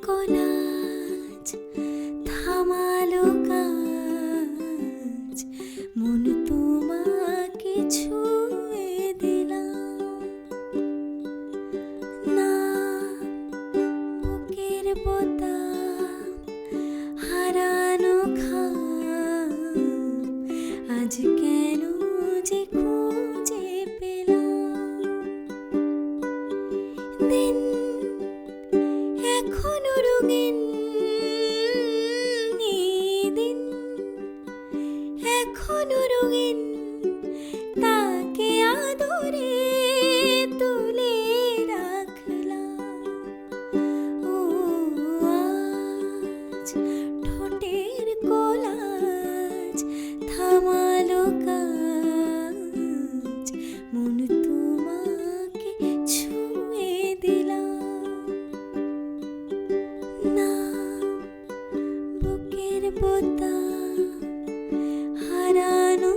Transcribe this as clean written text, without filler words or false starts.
Collage থামালো কাজ, মন তোমাকে ছুঁয়ে দিলাম না। বুকের বোতাম হারানো খাম, আজ কেন যে খুঁজে পেলাম। দিন এখনো রঙিন, দিন এখনো রঙিন, তাকে আদরে তুলে রাখলাম। ও আজ ঠোঁটের কোলাজ থামালো কাজ, মন তোমাকে ছুঁয়ে দিলাম না। বুকের বোতাম হারানো